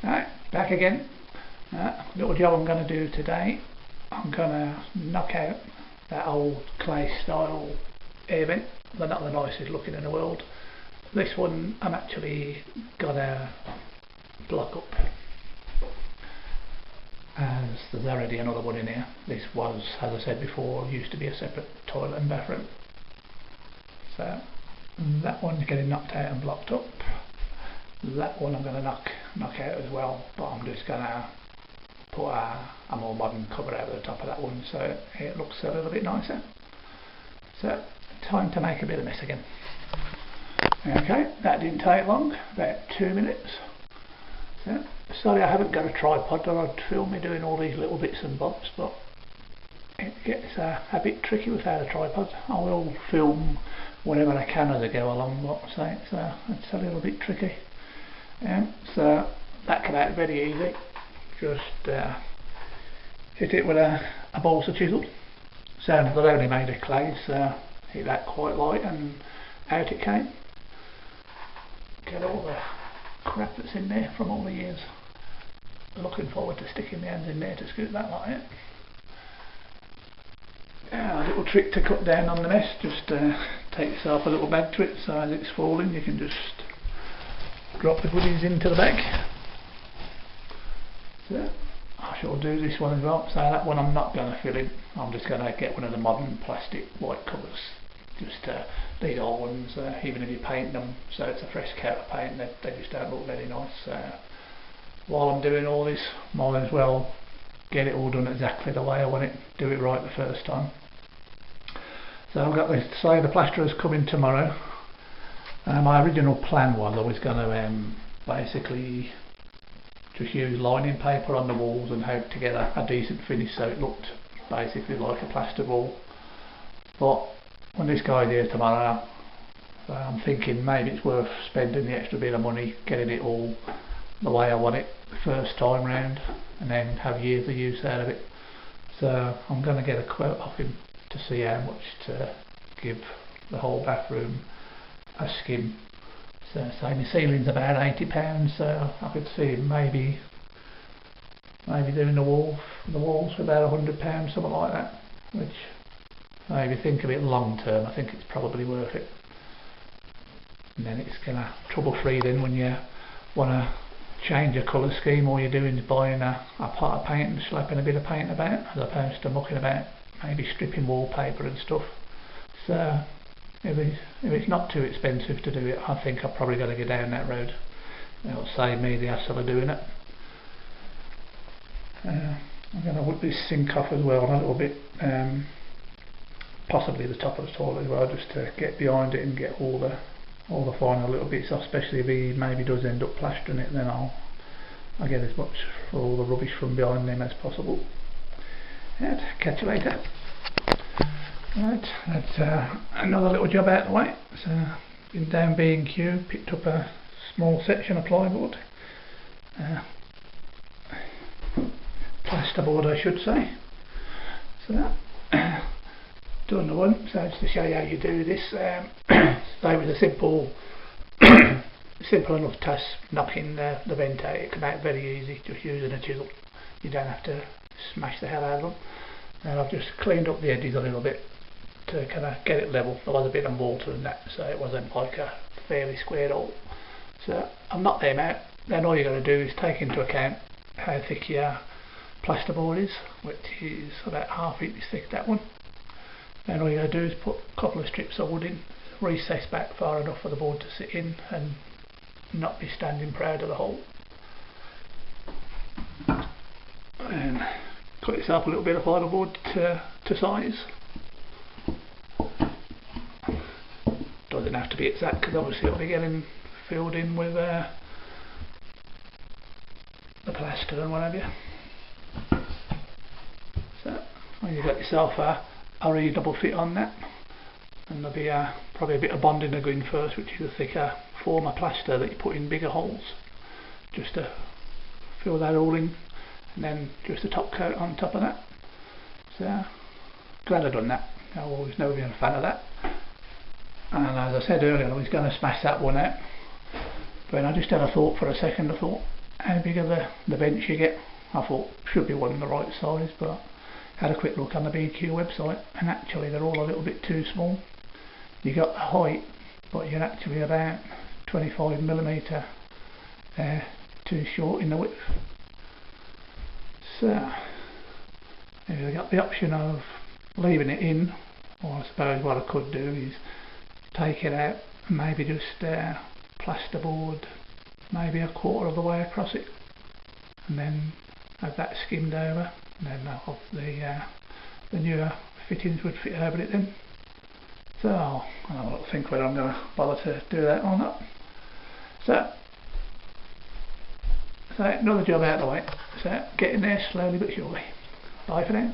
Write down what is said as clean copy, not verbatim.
Right, back again. Little job I'm going to do today. I'm going to knock out that old clay style air vent. They're not the nicest looking in the world. This one I'm actually going to block up, as there's already another one in here. This was, as I said before, used to be a separate toilet and bathroom. So that one's getting knocked out and blocked up. That one I'm going to knock out as well, but I'm just going to put a more modern cover over the top of that one so it looks a little bit nicer. So time to make a bit of mess again. Okay, that didn't take long, about 2 minutes. So, sorry I haven't got a tripod or I'd film me doing all these little bits and bobs, but it gets a bit tricky without a tripod. I will film whenever I can as I go along, but say it's a little bit tricky. So that came out very easy. Just hit it with a balsa chisel. So they're only made of clay, so hit that quite light and out it came. Get all the crap that's in there from all the years. Looking forward to sticking my hands in there to scoop that like it. A little trick to cut down on the mess, just take yourself a little bag to it, so as it's falling you can just drop the goodies into the bag. So I shall do this one as well. So that one I'm not going to fill in. I'm just going to get one of the modern plastic white covers. Just these old ones, even if you paint them so it's a fresh coat of paint, they just don't look very nice. While I'm doing all this, might as well get it all done exactly the way I want it, do it right the first time. So I've got this, say the plasterers coming tomorrow. My original plan was I was going to basically just use lining paper on the walls and hope to get a decent finish so it looked basically like a plaster wall. But when this guy's here tomorrow, I'm thinking maybe it's worth spending the extra bit of money getting it all the way I want it the first time round and then have years of use out of it. So I'm going to get a quote off him to see how much to give the whole bathroom a skim. So say my ceiling's about £80, so I could see maybe doing the walls for about £100, something like that, which maybe think of it long term, I think it's probably worth it. And then it's kind of trouble free then when you want to change a colour scheme. All you're doing is buying a pot of paint and slapping a bit of paint about, as opposed to mucking about maybe stripping wallpaper and stuff. So if it's not too expensive to do it, I think I've probably got to go down that road. It'll save me the hassle of doing it. I'm going to whip this sink off as well a little bit, possibly the top of the toilet as well, just to get behind it and get all the final little bits off, especially if he maybe does end up plastering it, then I'll get as much for all the rubbish from behind them as possible. Right, catch you later. Right, that's another little job out of the way. So been down B&Q, picked up a small section of plywood, plasterboard I should say. So done the one, so just to show you how you do this. So it was a simple enough task knocking the vent out. It came out very easy just using a chisel. You don't have to smash the hell out of them. And I've just cleaned up the edges a little bit to kind of get it level. There was a bit of mortar in that, so it wasn't like a fairly squared hole. So I've knocked them out. Then all you're going to do is take into account how thick your plasterboard is, which is about ½ inch thick, that one. Then all you're going to do is put a couple of strips of wood in, recess back far enough for the board to sit in and not be standing proud of the hole. And cut yourself a little bit of fiberboard to size. Doesn't have to be exact because obviously it'll be getting filled in with the plaster and what have you. So when you've got yourself a reasonable fit on that, and there'll be probably a bit of bonding to go in first, which is a thicker form of plaster that you put in bigger holes just to fill that all in, and then just a top coat on top of that. So glad I've done that. I've always never been a fan of that, and as I said earlier, I was going to smash that one out, but I just had a thought for a second. I thought, how bigger the bench you get. I thought should be one the right size, but had a quick look on the BQ website and actually they're all a little bit too small. You got the height, but you're actually about 25mm too short in the width. So you've got the option of leaving it in, or I suppose what I could do is take it out and maybe just plasterboard maybe a quarter of the way across it, and then have that skimmed over, and then the newer fittings would fit over it then. So I'll have a think whether I'm going to bother to do that or not. So another job out of the way. So getting there slowly but surely. Bye for now.